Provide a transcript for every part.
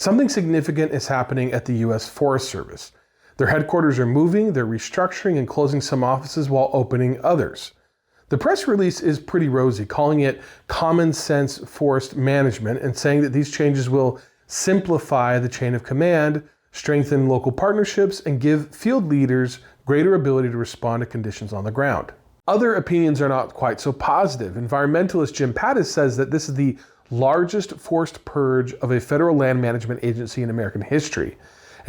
Something significant is happening at the U.S. Forest Service. Their headquarters are moving, they're restructuring and closing some offices while opening others. The press release is pretty rosy, calling it common sense forest management and saying that these changes will simplify the chain of command, strengthen local partnerships, and give field leaders greater ability to respond to conditions on the ground. Other opinions are not quite so positive. Environmentalist Jim Pattis says that this is the largest forced purge of a federal land management agency in American history,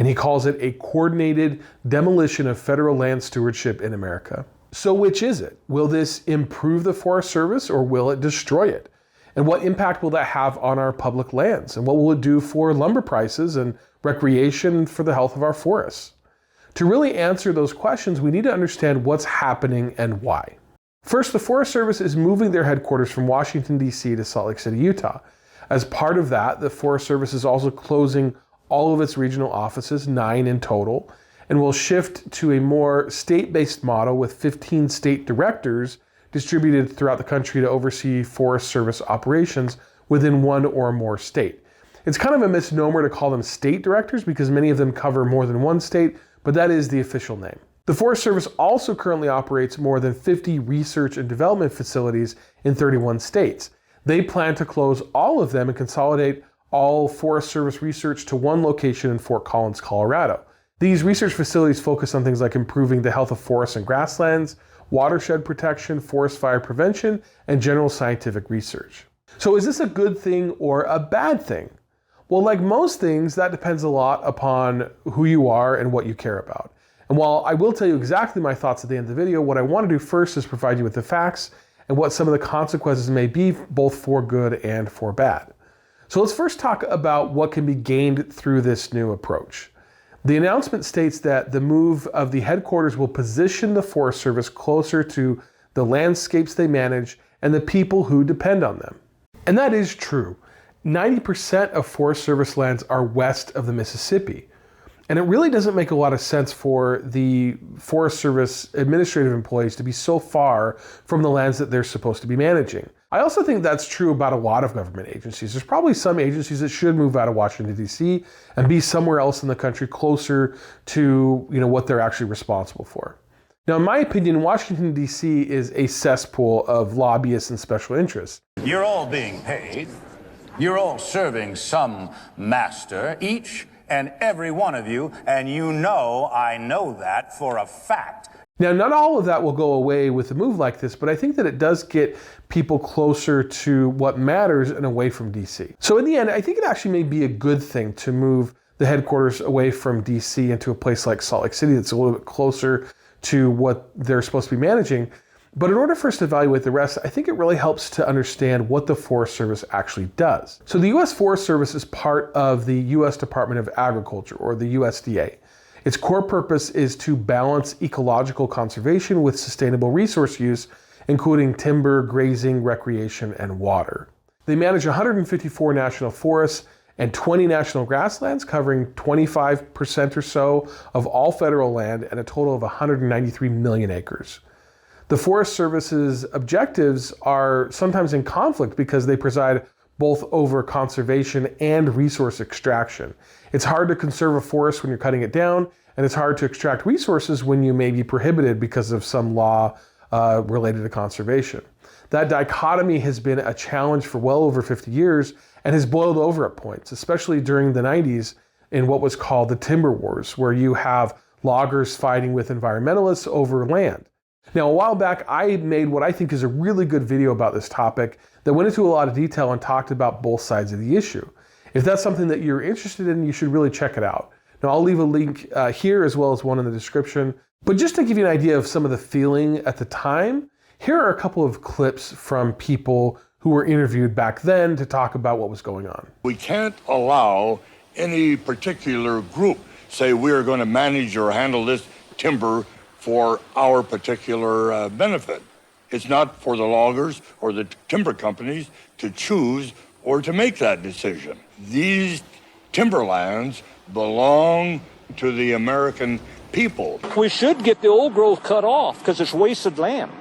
and he calls it a coordinated demolition of federal land stewardship in America. So which is it? Will this improve the Forest Service or will it destroy it? And what impact will that have on our public lands? And what will it do for lumber prices and recreation for the health of our forests? To really answer those questions, we need to understand what's happening and why. First, the Forest Service is moving their headquarters from Washington, D.C. to Salt Lake City, Utah. As part of that, the Forest Service is also closing all of its regional offices, 9 in total, and will shift to a more state-based model with 15 state directors distributed throughout the country to oversee Forest Service operations within one or more state. It's kind of a misnomer to call them state directors because many of them cover more than one state, but that is the official name. The Forest Service also currently operates more than 50 research and development facilities in 31 states. They plan to close all of them and consolidate all Forest Service research to one location in Fort Collins, Colorado. These research facilities focus on things like improving the health of forests and grasslands, watershed protection, forest fire prevention, and general scientific research. So is this a good thing or a bad thing? Well, like most things, that depends a lot upon who you are and what you care about. And while I will tell you exactly my thoughts at the end of the video, what I want to do first is provide you with the facts and what some of the consequences may be, both for good and for bad. So let's first talk about what can be gained through this new approach. The announcement states that the move of the headquarters will position the Forest Service closer to the landscapes they manage and the people who depend on them. And that is true. 90% of Forest Service lands are west of the Mississippi. And it really doesn't make a lot of sense for the Forest Service administrative employees to be so far from the lands that they're supposed to be managing. I also think that's true about a lot of government agencies. There's probably some agencies that should move out of Washington, D.C. and be somewhere else in the country closer to, what they're actually responsible for. Now, in my opinion, Washington, D.C. is a cesspool of lobbyists and special interests. You're all being paid. You're all serving some master, each and every one of you, and I know that for a fact. Now, not all of that will go away with a move like this, but I think that it does get people closer to what matters and away from DC. So in the end, I think it actually may be a good thing to move the headquarters away from DC into a place like Salt Lake City that's a little bit closer to what they're supposed to be managing. But in order for us to evaluate the rest, I think it really helps to understand what the Forest Service actually does. So the U.S. Forest Service is part of the U.S. Department of Agriculture, or the USDA. Its core purpose is to balance ecological conservation with sustainable resource use, including timber, grazing, recreation, and water. They manage 154 national forests and 20 national grasslands, covering 25% or so of all federal land and a total of 193 million acres. The Forest Service's objectives are sometimes in conflict because they preside both over conservation and resource extraction. It's hard to conserve a forest when you're cutting it down, and it's hard to extract resources when you may be prohibited because of some law related to conservation. That dichotomy has been a challenge for well over 50 years and has boiled over at points, especially during the 90s in what was called the timber wars, where you have loggers fighting with environmentalists over land. Now, a while back, I made what I think is a really good video about this topic that went into a lot of detail and talked about both sides of the issue. If that's something that you're interested in, you should really check it out. Now, I'll leave a link here as well as one in the description. But just to give you an idea of some of the feeling at the time, here are a couple of clips from people who were interviewed back then to talk about what was going on. We can't allow any particular group say we're going to manage or handle this timber for our particular benefit. It's not for the loggers or the timber companies to choose or to make that decision. These timberlands belong to the American people. We should get the old growth cut off because it's wasted land.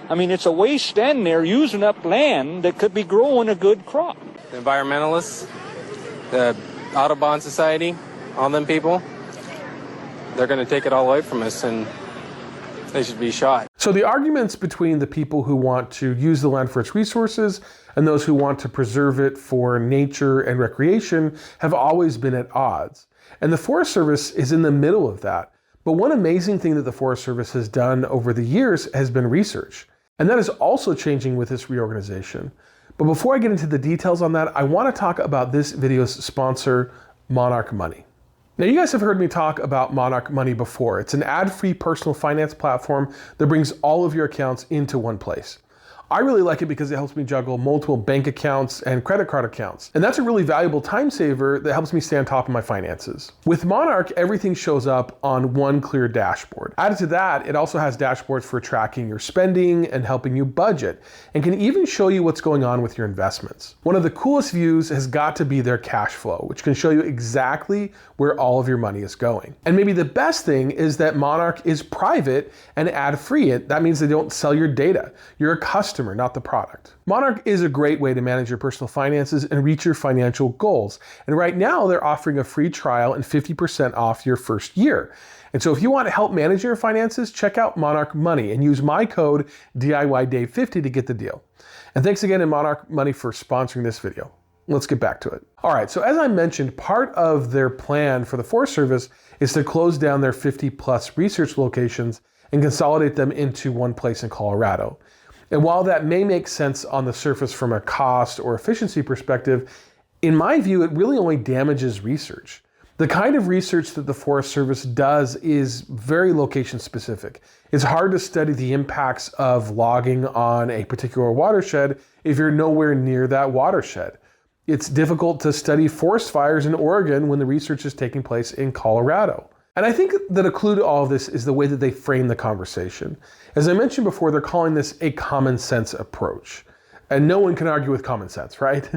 I mean, it's a waste standing there using up land that could be growing a good crop. The environmentalists, the Audubon Society, all them people, they're going to take it all away from us, and they should be shot. So the arguments between the people who want to use the land for its resources and those who want to preserve it for nature and recreation have always been at odds. And the Forest Service is in the middle of that. But one amazing thing that the Forest Service has done over the years has been research. And that is also changing with this reorganization. But before I get into the details on that, I want to talk about this video's sponsor, Monarch Money. Now, you guys have heard me talk about Monarch Money before. It's an ad-free personal finance platform that brings all of your accounts into one place. I really like it because it helps me juggle multiple bank accounts and credit card accounts. And that's a really valuable time saver that helps me stay on top of my finances. With Monarch, everything shows up on one clear dashboard. Added to that, it also has dashboards for tracking your spending and helping you budget, and can even show you what's going on with your investments. One of the coolest views has got to be their cash flow, which can show you exactly where all of your money is going. And maybe the best thing is that Monarch is private and ad-free. That means they don't sell your data. You're a customer, not the product. Monarch is a great way to manage your personal finances and reach your financial goals. And right now they're offering a free trial and 50% off your first year. And so if you want to help manage your finances, check out Monarch Money and use my code DIYDave50 to get the deal. And thanks again to Monarch Money for sponsoring this video. Let's get back to it. All right, so as I mentioned, part of their plan for the Forest Service is to close down their 50+ research locations and consolidate them into one place in Colorado. And while that may make sense on the surface from a cost or efficiency perspective, in my view, it really only damages research. The kind of research that the Forest Service does is very location specific. It's hard to study the impacts of logging on a particular watershed if you're nowhere near that watershed. It's difficult to study forest fires in Oregon when the research is taking place in Colorado. And I think that a clue to all of this is the way that they frame the conversation. As I mentioned before, they're calling this a common sense approach. And no one can argue with common sense, right?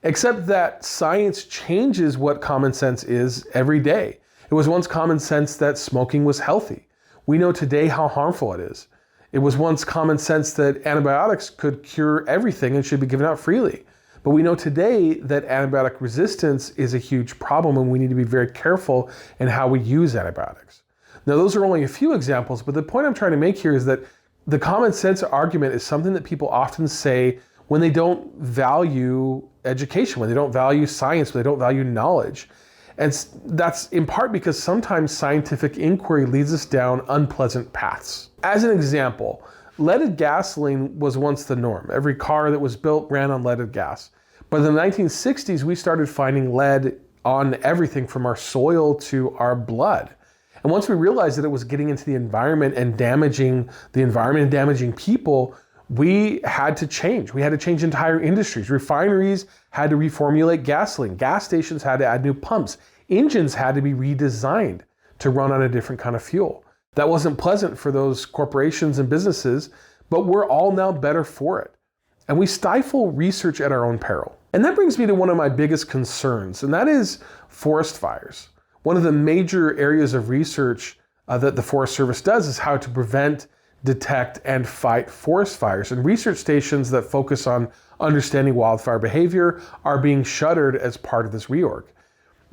Except that science changes what common sense is every day. It was once common sense that smoking was healthy. We know today how harmful it is. It was once common sense that antibiotics could cure everything and should be given out freely. But we know today that antibiotic resistance is a huge problem and we need to be very careful in how we use antibiotics. Now, those are only a few examples, but the point I'm trying to make here is that the common sense argument is something that people often say when they don't value education, when they don't value science, when they don't value knowledge. And that's in part because sometimes scientific inquiry leads us down unpleasant paths. As an example, leaded gasoline was once the norm. Every car that was built ran on leaded gas. But in the 1960s, we started finding lead on everything from our soil to our blood. And once we realized that it was getting into the environment and damaging the environment and damaging people, we had to change. We had to change entire industries. Refineries had to reformulate gasoline. Gas stations had to add new pumps. Engines had to be redesigned to run on a different kind of fuel. That wasn't pleasant for those corporations and businesses, but we're all now better for it. And we stifle research at our own peril. And that brings me to one of my biggest concerns, and that is forest fires. One of the major areas of research that the Forest Service does is how to prevent, detect, and fight forest fires. And research stations that focus on understanding wildfire behavior are being shuttered as part of this reorg.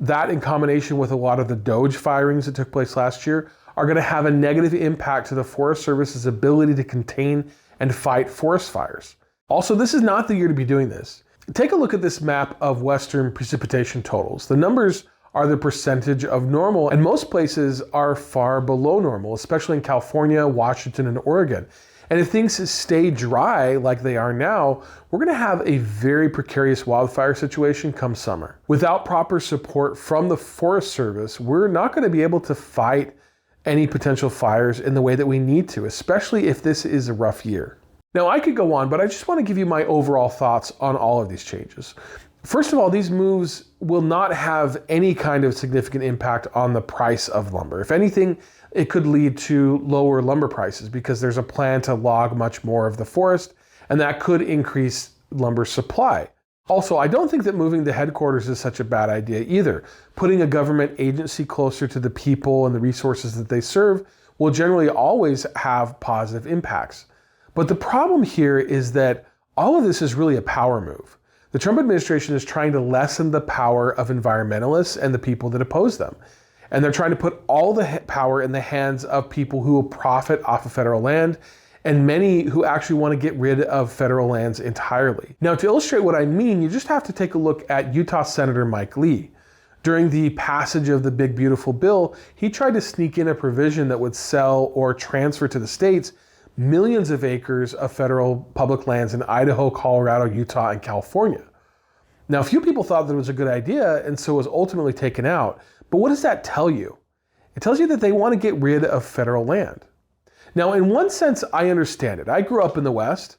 That, in combination with a lot of the Doge firings that took place last year, are going to have a negative impact to the Forest Service's ability to contain and fight forest fires. Also, this is not the year to be doing this. Take a look at this map of Western precipitation totals. The numbers are the percentage of normal, and most places are far below normal, especially in California, Washington, and Oregon. And if things stay dry like they are now, we're going to have a very precarious wildfire situation come summer. Without proper support from the Forest Service, we're not going to be able to fight any potential fires in the way that we need to, especially if this is a rough year. Now, I could go on, but I just want to give you my overall thoughts on all of these changes. First of all, these moves will not have any kind of significant impact on the price of lumber. If anything, it could lead to lower lumber prices because there's a plan to log much more of the forest, and that could increase lumber supply. Also, I don't think that moving the headquarters is such a bad idea either. Putting a government agency closer to the people and the resources that they serve will generally always have positive impacts. But the problem here is that all of this is really a power move. The Trump administration is trying to lessen the power of environmentalists and the people that oppose them. And they're trying to put all the power in the hands of people who will profit off of federal land, and many who actually want to get rid of federal lands entirely. Now, to illustrate what I mean, you just have to take a look at Utah Senator Mike Lee. During the passage of the Big Beautiful Bill, he tried to sneak in a provision that would sell or transfer to the states millions of acres of federal public lands in Idaho, Colorado, Utah, and California. Now, a few people thought that it was a good idea, and so it was ultimately taken out. But what does that tell you? It tells you that they want to get rid of federal land. Now, in one sense, I understand it. I grew up in the West,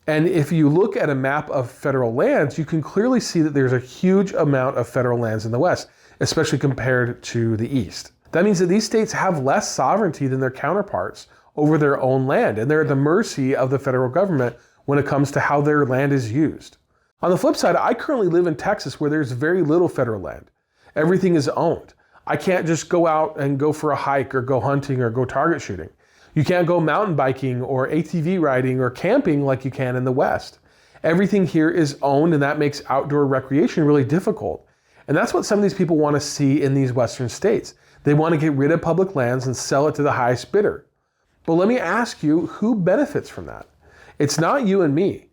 and if you look at a map of federal lands, you can clearly see that there's a huge amount of federal lands in the West, especially compared to the East. That means that these states have less sovereignty than their counterparts over their own land, and they're at the mercy of the federal government when it comes to how their land is used. On the flip side, I currently live in Texas where there's very little federal land. Everything is owned. I can't just go out and go for a hike or go hunting or go target shooting. You can't go mountain biking or ATV riding or camping like you can in the West. Everything here is owned, and that makes outdoor recreation really difficult. And that's what some of these people want to see in these Western states. They want to get rid of public lands and sell it to the highest bidder. But let me ask you, who benefits from that? It's not you and me.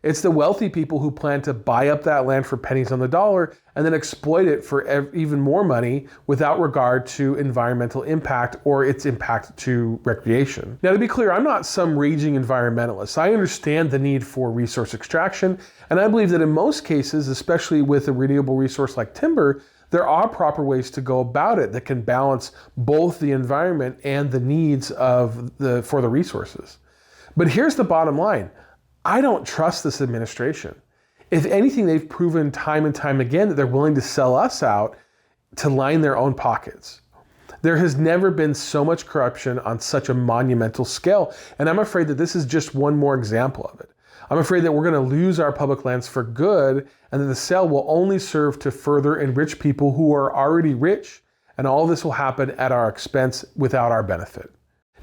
It's the wealthy people who plan to buy up that land for pennies on the dollar and then exploit it for even more money without regard to environmental impact or its impact to recreation. Now, to be clear, I'm not some raging environmentalist. I understand the need for resource extraction, and I believe that in most cases, especially with a renewable resource like timber, there are proper ways to go about it that can balance both the environment and the needs for the resources. But here's the bottom line. I don't trust this administration. If anything, they've proven time and time again that they're willing to sell us out to line their own pockets. There has never been so much corruption on such a monumental scale, and I'm afraid that this is just one more example of it. I'm afraid that we're going to lose our public lands for good, and that the sale will only serve to further enrich people who are already rich, and all this will happen at our expense without our benefit.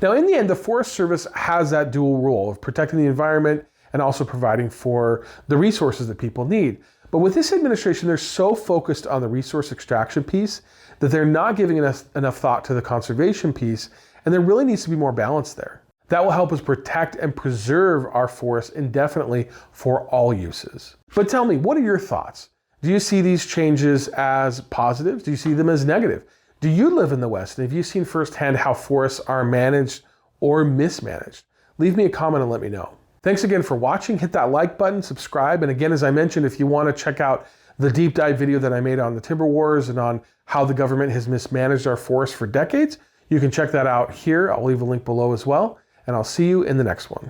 Now, in the end, the Forest Service has that dual role of protecting the environment and also providing for the resources that people need. But with this administration, they're so focused on the resource extraction piece that they're not giving enough thought to the conservation piece, and there really needs to be more balance there. That will help us protect and preserve our forests indefinitely for all uses. But tell me, what are your thoughts? Do you see these changes as positive? Do you see them as negative? Do you live in the West, and have you seen firsthand how forests are managed or mismanaged? Leave me a comment and let me know. Thanks again for watching. Hit that like button, subscribe, and again, as I mentioned, if you want to check out the deep dive video that I made on the timber wars and on how the government has mismanaged our forests for decades, you can check that out here. I'll leave a link below as well, and I'll see you in the next one.